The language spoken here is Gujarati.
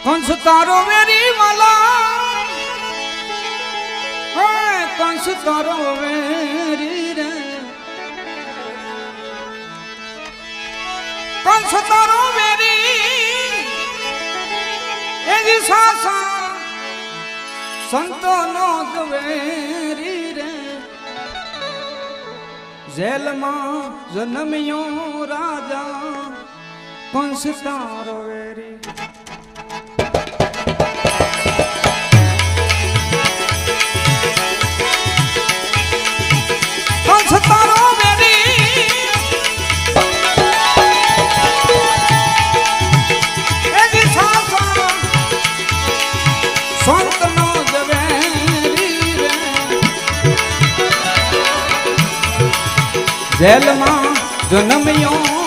કંસ તારો વેરી વાલા, કંસ તારો વેરી રે, કંસ તારો વેરી એજી સાસા સંતો નો વેરી રે, જેલમાં જન્મ્યો રાજા કંસ તારો વેરી. કંસ તારો વેરી એજી સાસા સંત નો વેરી રે, જેલમાં જન્મ્યો